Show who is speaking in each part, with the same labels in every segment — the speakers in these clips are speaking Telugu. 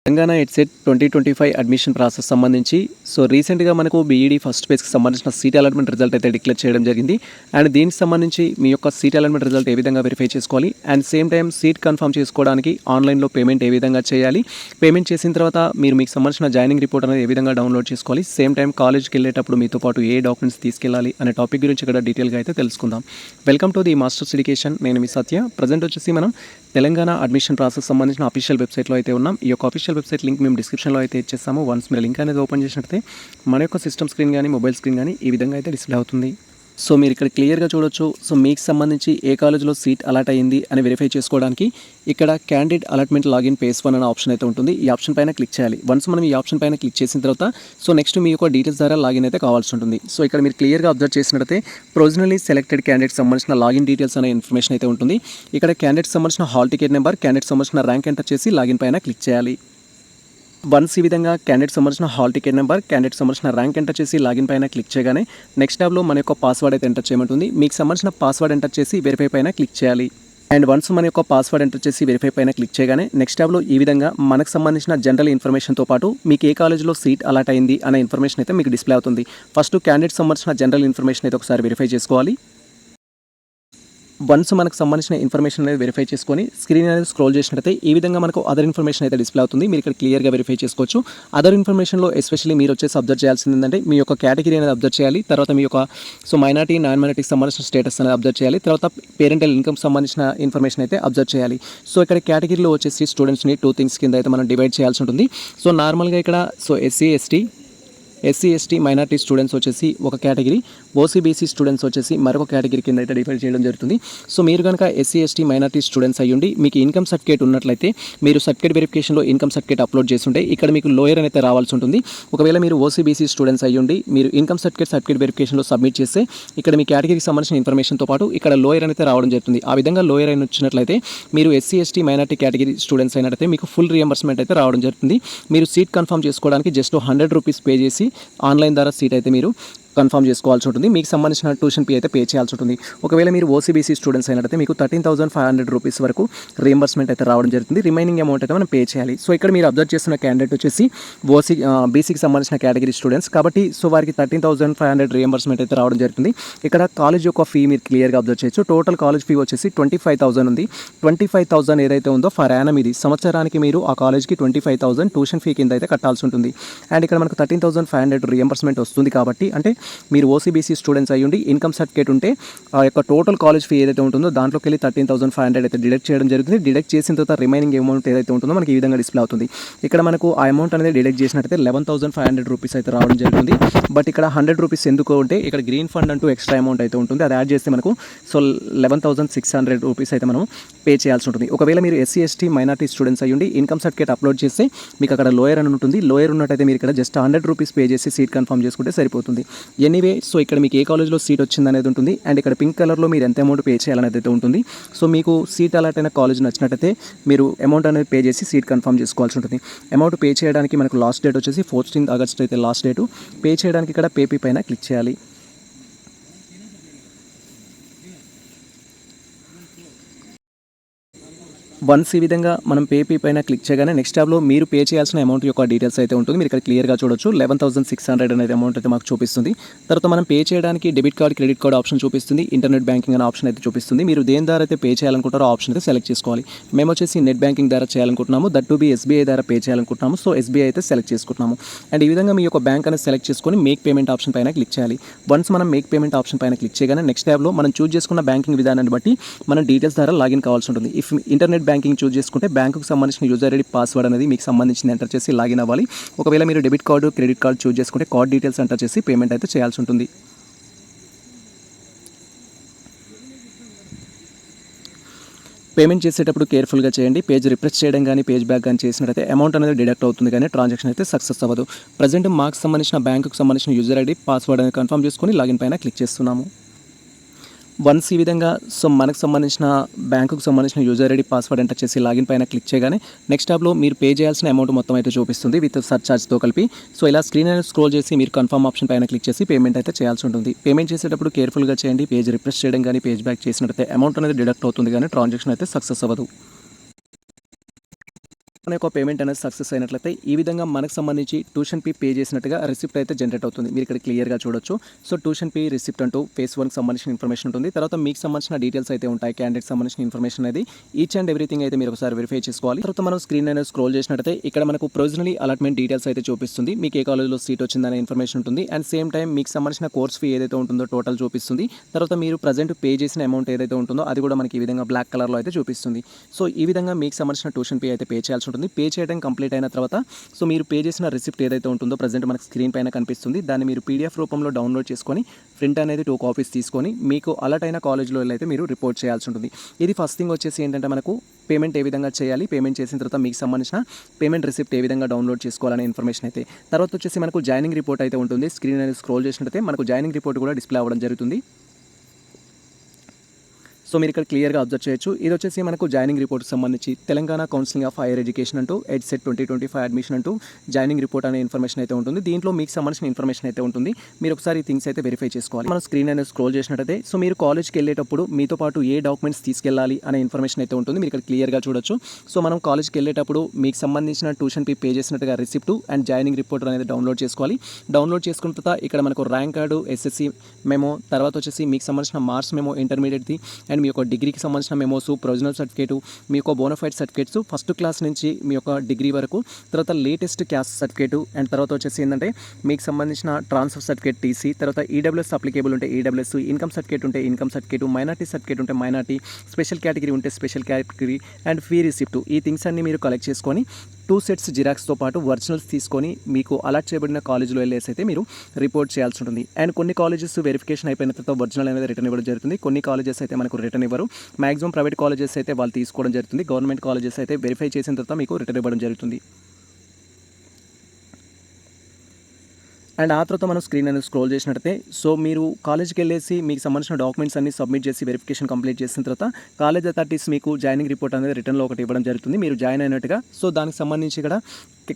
Speaker 1: తెలంగాణ ఎడ్సెట్ 2025 అడ్మిషన్ ప్రాసెస్ సంబంధించి రీసెంట్గా మనకు బీఈడీ ఫస్ట్ ఫేజ్కి సంబంధించిన సీట్ అలాట్మెంట్ రిజల్ట్ అయితే డిక్లేర్ చేయడం జరిగింది. అండ్ దీనికి సంబంధించి మీ యొక్క సీట్ అలాట్మెంట్ రిజల్ట్ ఏ విధంగా వెరిఫై చేసుకోవాలి, and same time seat confirm చేసుకోవడానికి ఆన్లైన్లో పేమెంట్ ఏ విధంగా చేయాలి, పేమెంట్ చేసిన తర్వాత మీకు సంబంధించిన జాయినింగ్ రిపోర్ట్ అనేది ఏ విధంగా డౌన్లోడ్ చేసుకోవాలి, సేమ్ టైం కాలేజ్కి వెళ్ళేటప్పుడు మీతో పాటు ఏ డాక్యుమెంట్స్ తీసుకెళ్ళాలి అనే టాపిక్ గురించి ఇక్కడ డీటెయిల్గా అయితే తెలుసుకుందాం. Welcome to the masters education. నేను మీ సత్య. ప్రజెంట్ వచ్చేసి మనం తెలంగాణ అడ్మిషన్ ప్రాసెస్ సంబంధించిన అఫీషియల్ వెబ్సైట్లో అయితే ఉన్నాం. ఈ యొక్క అఫీషియల్ వెబ్సైట్ లింక్ మేము డిస్క్రిప్షన్లో అయితే ఇచ్చేస్తాము. వన్స్ మీరు లింక్ అనేది ఓపెన్ చేసినట్లయితే మన యొక్క సిస్టమ్ స్క్రీన్ కానీ మొబైల్ స్క్రీన్ కానీ ఈ విధంగా అయితే డిస్ప్లే అవుతుంది. మీరు ఇక్కడ క్లియర్గా చూడొచ్చు. మీకు సంబంధించి ఏ కాలేజ్లో సీట్ అలాట్ అయ్యింది అని వెరిఫై చేసుకోవడానికి ఇక్కడ క్యాండిడేట్ అలాట్మెంట్ లాగిన్ పేజ్ 1 అనే ఆప్షన్ అయితే ఉంటుంది. ఈ ఆప్షన్ పైన క్లిక్ చేయాలి. వన్స్ మనం ఈ ఆప్షన్ పైన క్లిక్ చేసిన తర్వాత నెక్స్ట్ మీ యొక్క డీటెయిల్స్ ద్వారా లాగిన్ అయితే కావాల్సి ఉంటుంది. ఇక్కడ మీరు క్లియర్గా అబ్జర్వ్ చేసినట్లయితే ప్రొవిజనలీ సెలెక్టెడ్ క్యాండిడేట్ సంబంధించిన లాగిన్ డీటెయిల్స్ అనే ఇన్ఫర్మేషన్ అయితే ఉంటుంది. ఇక్కడ క్యాండిడేట్ సంబంధించిన హాల్ టికెట్ నెంబర్, క్యాండిడేట్ సంబంధించిన ర్యాంక్ ఎంటర్ చేసి లాగిన్ పైన క్లిక్ చేయాలి. వన్స్ ఈ విధంగా క్యాండిడేట్ సంబంధించిన హాల్ టికెట్ నెంబర్, క్యాండిడేట్ సంబంధించిన ర్యాంక్ ఎంటర్ చేసి లాగిన్ పైన క్లిక్ చేయగానే నెక్స్ట్ ట్యాబ్లో మన యొక్క పాస్వర్డ్ అయితే ఎంటర్ చేయమంటుంది. మీకు సంబంధించిన పాస్వర్డ్ ఎంటర్ చేసి వెరిఫై పైన క్లిక్ చేయాలి. అండ్ వన్స్ మన యొక్క పాస్వర్డ్ ఎంటర్ చేసి వెరిఫై పైన క్లిక్ చేయగానే నెక్స్ట్ ట్యాబ్లో ఈ విధంగా మనకు సంబంధించిన జనరల్ ఇన్ఫర్మేషన్తో పాటు మీకు ఏ కాలేజ్లో సీట్ అలాట్ అయింది అనే ఇన్ఫర్మేషన్ అయితే మీకు డిస్ప్లే అవుతుంది. ఫస్ట్ క్యాండిడేట్ సంబంధించిన జనరల్ ఇన్ఫర్మేషన్ అయితే ఒకసారి వెరిఫై చేసుకోవాలి. వన్స్ మనకు సంబంధించిన ఇన్ఫర్మేషన్ అనేది వెరిఫై చేసుకొని స్క్రీన్ అనేది స్క్రోల్ చేసినట్టయితే ఈ విధంగా మనకు అదర్ ఇన్ఫర్మేషన్ అయితే డిస్ప్లే అవుతుంది. మీరు ఇక్కడ క్లియర్గా వెరిఫై చేసుకోవచ్చు. అదర్ ఇన్ఫర్మేషన్లో ఎస్పెషల్లీ మీరు వచ్చేసి అబ్జర్వ్ చేయాల్సింది ఏంటంటే మీ యొక్క కేటగిరీ అనేది అబ్జర్వ్ చేయాలి. తర్వాత మీ యొక్క మైనారిటీ, నాన్ మైనారిటీకి సంబంధించిన స్టేటస్ అనేది అబ్జర్వ్ చేయాలి. తర్వాత పేరెంటల్ ఇన్కమ్ సంబంధించిన ఇన్ఫర్మేషన్ అయితే అబ్జర్వ్ చేయాలి. ఇక్కడ కేటగిరీలో వచ్చేసి స్టూడెంట్స్ని 2 థింగ్స్ కింద అయితే మనం డివైడ్ చేయాల్సి ఉంటుంది. నార్మల్గా ఇక్కడ ఎస్సీ ఎస్టీ మైనారిటీ స్టూడెంట్స్ వచ్చేసి ఒక కేటగిరీ, ఓసీబీసీ స్టూడెంట్స్ వచ్చేసి మరొక కేటగిరీ కింద అయితే డివైడ్ చేయడం జరుగుతుంది. మీరు కనుక ఎస్సీ ఎస్టీ మైనారిటీ స్టూడెంట్స్ అయ్యుండి మీకు ఇన్కమ్ సర్టిఫికేట్ ఉన్నట్లయితే మీరు సర్టిఫికేట్ వెరిఫికేషన్లో ఇన్కమ్ సర్టిఫికేట్ అప్లోడ్ చేస్తుంటే ఇక్కడ మీకు లోయర్ అయితే రావాల్సి ఉంటుంది. ఒకవేళ మీరు ఓసీబీసీ స్టూడెంట్స్ అయ్యుండి మీరు ఇన్కమ్ సర్టిఫికేట్ వెరిఫికేషన్లో సబ్మిట్ చేస్తే ఇక్కడ మీ కేటగిరీకి సంబంధించిన ఇన్ఫర్మేషన్తో పాటు ఇక్కడ లోయర్ అయితే రావడం జరుగుతుంది. ఆ విధంగా లోయర్ అయిన వచ్చినట్లయితే మీరు SC ST minority category students అయినట్లయితే మీకు ఫుల్ రియంబర్స్మెంట్ అయితే రావడం జరుగుతుంది. మీరు సీట్ కన్ఫర్మ్ చేసుకోవడానికి జస్ట్ 100 రూపీస్ పే చేసి ఆన్లైన్ ద్వారా సీట్ అయితే మీరు కన్ఫర్మ్ చేసుకోవాల్సి ఉంటుంది. మీకు సంబంధించిన ట్యూషన్ ఫీ అయితే పే చేయాల్సి ఉంటుంది. ఒకవేళ మీరు ఓసీబీసీ స్టూడెంట్స్ అయినట్లయితే మీకు 13,500 రూపీస్ వరకు రీఎంబర్స్మెంట్ అయితే రావడం జరుగుతుంది. రిమైనింగ్ అమౌంట్ అయితే మనం పే చేయాలి. ఇక్కడ మీరు అబ్జర్వ్ చేస్తున్న క్యాండిడేట్ వచ్చేసి బీసీకి సంబంధించిన కేటగిరీ స్టూడెంట్స్ కాబట్టి వారికి 13,500 రీఎంబర్స్మెంట్ అయితే రావడం జరుగుతుంది. ఇక్కడ కాలేజ్ యొక్క ఫీ మీరు క్లియర్గా అబ్జర్వ్ చేయొచ్చు. టోటల్ కాలేజ్ ఫీ వచ్చేసి 25,000 ఉంది. 25,000 ఏదైతే ఉందో ఫర్ యానం ఇది సంవత్సరానికి మీరు ఆ కాలేజ్కి 25,000 ట్యూషన్ ఫీ కింద అయితే కట్టాల్సి ఉంటుంది. అండ్ ఇక్కడ మనకు 13,500 రీఎంబర్స్మెంట్ వస్తుంది కాబట్టి అంటే మీరు ఓసీబీసీ స్టూడెంట్స్ అయ్యుండి ఇన్కమ్ సర్టిఫికేట్ ఉంటే ఆ యొక్క టోటల్ కాలేజ్ ఫీ ఏదైతే ఉంటుందో దాంట్లోకి వెళ్ళి 13,500 అయితే డిడక్ట్ చేయడం జరుగుతుంది. డిడక్ట్ చేసిన తర్వాత రిమైనింగ్ అమౌంట్ ఏదైతే ఉంటుందో మనకి ఈ విధంగా డిస్ప్లే అవుతుంది. ఇక్కడ మనకు ఆ అమౌంట్ అనేది డిడక్ట్ చేసినట్టయితే 11,500 రూపీస్ అయితే రావడం జరుగుతుంది. బట్ ఇక్కడ 100 రూపీస్ ఎందుకు అంటే ఇక్కడ గ్రీన్ ఫండ్ అంటూ ఎక్స్ట్రా అమౌంట్ అయితే ఉంటుంది. అది యాడ్ చేస్తే మనకు 11,600 రూపీస్ అయితే మనం పే చేయాల్సి ఉంటుంది. ఒకవేళ మీరు ఎస్సీ ఎస్టీ మైనారిటీ స్టూడెంట్స్ అయ్యుండి ఇన్కమ్ సర్టిఫికేట్ అప్లోడ్ చేస్తే మీకు అక్కడ లోయర్ అని ఉంటుంది. లోయర్ ఉన్నట్టయితే మీరు ఇక్కడ జస్ట్ 100 రూపీస్ పే చేసి సీట్ కన్ఫర్మ్ చేసుకుంటే సరిపోతుంది. ఎనీవే ఇక్కడ మీకు ఏ కాలేజ్లో సీట్ వచ్చింది అనేది ఉంటుంది. అండ్ ఇక్కడ పింక్ కలర్లో మీరు ఎంత అమౌంట్ పే చేయాలనేది అయితే ఉంటుంది. మీకు సీట్ అలాట్ అయిన కాలేజ్ నచ్చినట్టయితే మీరు అమౌంట్ అనేది పే చేసి సీట్ కన్ఫర్మ్ చేసుకోవాల్సి ఉంటుంది. అమౌంట్ పే చేయడానికి మనకు లాస్ట్ డేట్ వచ్చేసి 14 ఆగస్ట్ అయితే లాస్ట్ డేటు. పే చేయడానికి ఇక్కడ పేపీ పైన క్లిక్ చేయాలి. వన్స్ ఈ విధంగా మనం పేపీ పైన క్లిక్ చేయగానే నెక్స్ట్ ట్యాబ్లో మీరు పే చేయాల్సిన అమౌంట్ యొక్క డీటెయిల్స్ అయితే ఉంటుంది. మీరు ఇక్కడ క్లియర్గా చూడొచ్చు. 11,600 అనేది అమౌంట్ అయితే మాకు చూపిస్తుంది. తర్వాత మనం పే చేయడానికి debit card, credit card option చూపిస్తుంది. ఇంటర్నెట్ బ్యాంకింగ్ అనే ఆప్షన్ అయితే చూపిస్తుంది. మీరు దేని ద్వారా అయితే పే చేయాలనుకుంటారో ఆప్షన్ అయితే సెలెక్ట్ చేసుకోవాలి. మేము వచ్చేసి నెట్ బ్యాంకింగ్ ద్వారా చేయాలనుకుంటున్నాము. దట్ టు బి ఎస్బీఐ ద్వారా పే చేయాలనుకుంటున్నాము. ఎస్బీఐ అయితే సెలెక్ట్ చేసుకుంటున్నాము. అండ్ ఈ విధంగా మీ యొక్క బ్యాంక్ అనేది సెలెక్ట్ చేసుకొని మేక్ పేమెంట్ ఆప్షన్ పైన క్లిక్ చేయాలి. వన్స్ మనం మేక్ పేమెంట్ ఆప్షన్ పైన క్లిక్ చేయగానే నెక్స్ట్ ట్యాబ్లో మనం చూస్ చేసుకున్న బ్యాంకింగ్ విధానాన్ని బట్టి మన డీటెయిల్స్ ద్వారా లాగిన్ కావాల్సి ఉంటుంది. ఇఫ్ ఇంటర్నెట్ బ్యాంకింగ్ చూస్ చేసుకుంటే బ్యాంకుకు సంబంధించిన యూజర్ ఐడి, పాస్వర్డ్ అనేది మీకు సంబంధించిన ఎంటర్ చేసి లాగిన్ అవ్వాలి. ఒకవేళ మీరు debit card, credit card choose చేసుకుంటే కార్డ్ డీటెయిల్స్ ఎంటర్ చేసి పేమెంట్ అయితే చేయాల్సి ఉంటుంది. పేమెంట్ చేసేటప్పుడు కేర్ఫుల్గా చేయండి. పేజ్ రిఫ్రెష్ చేయడం కానీ పేజ్ బ్యాక్ కానీ చేసినట్టయితే అమౌంట్ అనేది డిడక్ట్ అవుతుంది కానీ ట్రాన్సాక్షన్ అయితే సక్సెస్ అవ్వదు. ప్రజెంట్ మాకు సంబంధించిన బ్యాంకుకు సంబంధించిన యూజర్ ఐడి, పాస్వర్డ్ అనేది కన్ఫర్మ్ చేసుకొని లాగిన్ పైన క్లిక్ చేస్తున్నాము. వన్స్ ఈ విధంగా మనకు సంబంధించిన బ్యాంకుకు సంబంధించిన యూజర్ ఐడి, పాస్వర్డ్ ఎంటర్ చేసి లాగిన్ పైన క్లిక్ చేయగానే నెక్స్ట్ ట్యాబ్లో మీరు పే చేయాల్సిన అమౌంట్ మొత్తం అయితే చూపిస్తుంది విత్ సర్చార్జ్తో కలిపి. ఇలా స్క్రీన్ అనేది స్క్రోల్ చేసి మీరు కన్ఫర్మ్ ఆప్షన్ పైన క్లిక్ చేసి పేమెంట్ అయితే చేయాల్సి ఉంటుంది. పేమెంట్ చేసేటప్పుడు కేర్ఫుల్గా చేయండి. పేజ్ రిఫ్రెష్ చేయడం కానీ పేజ్ బ్యాక్ చేసినట్టయితే అమౌంట్ అనేది డిడక్ట్ అవుతుంది కానీ ట్రాన్సాక్షన్ అయితే సక్సెస్ అవ్వదు. మన యొక్క పేమెంట్ అనేది సక్సెస్ అయినట్లయితే ఈ విధంగా మనకు సంబంధించి ట్యూషన్ ఫీ పే చేసినట్టుగా రిసిప్ట్ అయితే జనరేట్ అవుతుంది. మీరు ఇక్కడ క్లియర్గా చూడొచ్చు. సో ట్యూషన్ ఫీ రిసిప్ట్ అంటూ ఫేస్ 1కి సంబంధించిన ఇన్ఫర్మేషన్ ఉంటుంది. తర్వాత మీకు సంబంధించిన డీటెయిల్స్ అయితే ఉంటాయి. క్యాండిడేట్ సంబంధించిన ఇన్ఫర్మేషన్ అనేది ఈచ్ అండ్ ఎవ్రీథింగ్ అయితే మీరు ఒకసారి వెరిఫై చేసుకోవాలి. తర్వాత మనం స్క్రీన్ అనేది స్క్రోల్ చేసినట్టయితే ఇక్కడ మనకు ప్రొవిజనలీ అలాట్మెంట్ డీటెయిల్స్ అయితే చూపిస్తుంది. మీకు ఏ కాలేజ్లో సీట్ వచ్చిందనే ఇన్ఫర్మేషన్ ఉంటుంది. అండ్ సేమ్ టైం మీకు సంబంధించిన కోర్స్ ఫీ ఏదైతే ఉంటుందో టోటల్ చూపిస్తుంది. తర్వాత మీరు ప్రజెంట్ పే చేసిన అమౌంట్ ఏదైతే ఉంటుందో అది కూడా మనకి ఈ విధంగా బ్లాక్ కలర్లో అయితే చూపిస్తుంది. సో ఈ విధంగా మీకు సంబంధించిన ట్యూషన్ ఫీ అయితే పే చేయాల్సి ఉంటుంది. పే చేయడం కంప్లీట్ అయిన తర్వాత సో మీరు పే చేసిన రిసిప్ట్ ఏదైతే ఉంటుందో ప్రజెంట్ మనకు స్క్రీన్ పైన కనిపిస్తుంది. దాన్ని మీరు పీడిఎఫ్ రూపంలో డౌన్లోడ్ చేసుకొని ప్రింట్ అనేది 2 కాపీస్ తీసుకొని మీకు అలర్ట్ అయిన కాలేజ్లో అయితే మీరు రిపోర్ట్ చేయాల్సి ఉంటుంది. ఇది ఫస్ట్ థింగ్ వచ్చేసి ఏంటంటే మనకు పేమెంట్ ఏ విధంగా చేయాలి, పేమెంట్ చేసిన తర్వాత మీకు సంబంధించిన పేమెంట్ రిసిప్ట్ ఏ విధంగా డౌన్లోడ్ చేసుకోవాలనే ఇన్ఫర్మేషన్ అయితే. తర్వాత వచ్చేసి మనకు జాయినింగ్ రిపోర్ట్ అయితే ఉంటుంది. స్క్రీన్ అనేది స్క్రోల్ చేసినట్టయితే మనకు జాయినింగ్ రిపోర్ట్ కూడా డిస్ప్లే అవ్వడం జరుగుతుంది. సో మీరు ఇక్కడ క్లియర్గా అబ్జర్వ్ చేయొచ్చు. ఇది వచ్చేసి మనకు జాయినింగ్ రిపోర్ట్కి సంబంధించి Telangana counselling of higher education అంటూ ఎడ్సెట్ 2025 అడ్మిషన్ అంటూ జాయినింగ్ రిపోర్ట్ అనే ఇన్ఫర్మేషన్ అయితే ఉంటుంది. దీంట్లో మీకు సంబంధించిన ఇన్ఫర్మేషన్ అయితే ఉంటుంది. మీరు ఒకసారి ఈ థింగ్స్ అయితే వెరిఫై చేసుకోవాలి. మన స్క్రీన్ అనేది స్క్రోల్ చేసినట్టయితే సో మీరు కాలేజ్కి వెళ్ళేటప్పుడు మీతో పాటు ఏ డాక్యుమెంట్స్ తీసుకెళ్ళాలి అనే ఇన్ఫర్మేషన్ అయితే ఉంటుంది. మీరు ఇక్కడ క్లియర్గా చూడొచ్చు. సో మనం కాలేజ్కి వెళ్ళేటప్పుడు మీకు సంబంధించిన ట్యూషన్ ఫీ పే చేసినట్టుగా రిసిప్ట్ అండ్ జాయినింగ్ రిపోర్ట్ అనేది డౌన్లోడ్ చేసుకోవాలి. డౌన్లోడ్ చేసుకున్న తర్వాత ఇక్కడ మనకు ర్యాంక్ కార్డు, ఎస్ఎస్సి మెమో, తర్వాత వచ్చేసి మీకు సంబంధించిన మార్క్స్ మెమో ఇంటర్మీడియట్ది అండ్ మీ యొక్క డిగ్రీకి సంబంధించిన మెమోస్, ప్రొవిజనల్ సర్టిఫికేట్, మీ యొక్క బోనఫైడ్ సర్టిఫికేట్స్ ఫస్ట్ క్లాస్ నుంచి మీ యొక్క డిగ్రీ వరకు, తర్వాత లేటెస్ట్ క్యాస్ట్ సర్టిఫికేట్ అండ్ తర్వాత వచ్చేసి ఏంటంటే మీకు సంబంధించిన ట్రాన్స్ఫర్ సర్టిఫికేట్ టీసీ, తర్వాత ఈడబ్ల్యూఎస్ అప్లికేబుల్ ఉంటే ఈడబ్ల్యూఎస్, ఇన్కమ్ సర్టిఫికేట్ ఉంటే ఇన్కమ్ సర్టిఫికేట్, మైనార్టీ సర్టిఫికేట్ ఉంటే మైనార్టీ, స్పెషల్ కేటగిరీ ఉంటే special category and fee receipt, ఈ థింగ్స్ అన్ని మీరు కలెక్ట్ చేసుకొని 2 సెట్స్ జిరాక్స్తో పాటు ఒరిజినల్స్ తీసుకొని మీకు అలాట్ చేయబడిన కాలేజ్లో వెళ్ళేసి అయితే మీరు రిపోర్ట్ చేయాల్సి ఉంటుంది. అండ్ కొన్ని కాలేజెస్ వెరిఫికేషన్ అయిపోయిన తర్వాత ఒరిజినల్ అనేది రిటర్న్ ఇవ్వడం జరుగుతుంది. కొన్ని కాలేజెస్ అయితే మనకు రిటర్న్ ఇవ్వరు. మాక్సిమం ప్రైవేట్ కాలేజెస్ అయితే వాళ్ళు తీసుకోవడం జరుగుతుంది. గవర్నమెంట్ కాలేజెస్ అయితే వెరిఫై చేసిన తర్వాత మీకు రిటర్న్ ఇవ్వడం జరుగుతుంది. అండ్ ఆ తర్వాత మనం స్క్రీన్ అనేది స్క్రోల్ చేసినట్టయితే సో మీరు కాలేజ్కి వెళ్ళేసి మీకు సంబంధించిన డాక్యుమెంట్స్ అన్ని సబ్మిట్ చేసి వెరిఫికేషన్ కంప్లీట్ చేసిన తర్వాత కాలేజ్ అథారిటీస్ మీకు జాయినింగ్ రిపోర్ట్ అనేది రిటర్న్లో ఒకటి ఇవ్వడం జరుగుతుంది. మీరు జాయిన్ అయినట్టుగా. సో దానికి సంబంధించి ఇక్కడ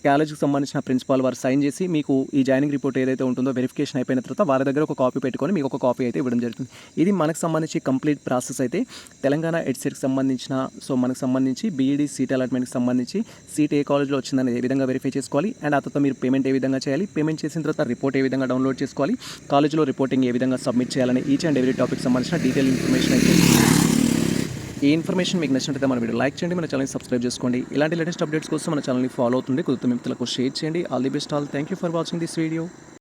Speaker 1: కాలేజ్కి సంబంధించిన ప్రిన్సిపాల్ వారు సైన్ చేసి మీకు ఈ జాయినింగ్ రిపోర్ట్ ఏదైతే ఉంటుందో వెరిఫికేషన్ అయిపోయిన తర్వాత వారి దగ్గర ఒక కాపీ పెట్టుకొని మీకు ఒక కాపీ అయితే ఇవ్వడం జరుగుతుంది. ఇది మనకు సంబంధించి కంప్లీట్ ప్రాసెస్ అయితే తెలంగాణ ఎడ్సెట్కి సంబంధించిన సో మనకు సంబంధించి బీఈడీ సీట్ అలాట్మెంట్కి సంబంధించి సీట్ ఏ కాలేజ్లో వచ్చిందని ఏ విధంగా వెరిఫై చేసుకోవాలి అండ్ ఆ తర్వాత మీరు పేమెంట్ ఏ విధంగా చేయాలి, పేమెంట్ చేసిన తర్వాత రిపోర్ట్ ఏ విధంగా డౌన్లోడ్ చేసుకోవాలి, కాలేజ్లో రిపోర్టింగ్ ఏ విధంగా సబ్మిట్ చేయాలని ఈచ్ అండ్ ఎవ్రీ టాపిక్ సంబంధించిన డీటెయిల్ ఇన్ఫర్మేషన్ అయితే. ఈ ఇన్ఫర్మేషన్ మీకు నచ్చినట్లయితే మన వీడియో లైక్ చేయండి, మన ఛానల్ని సబ్స్క్రైబ్ చేసుకోండి. ఇలాంటి లేటెస్ట్ అప్డేట్స్ కోసం మన ఛానల్ని ఫాలో అవుతుంది. కుదిరితే మిత్రులకు షేర్ చేయండి. All the best all. Thank you for watching this video.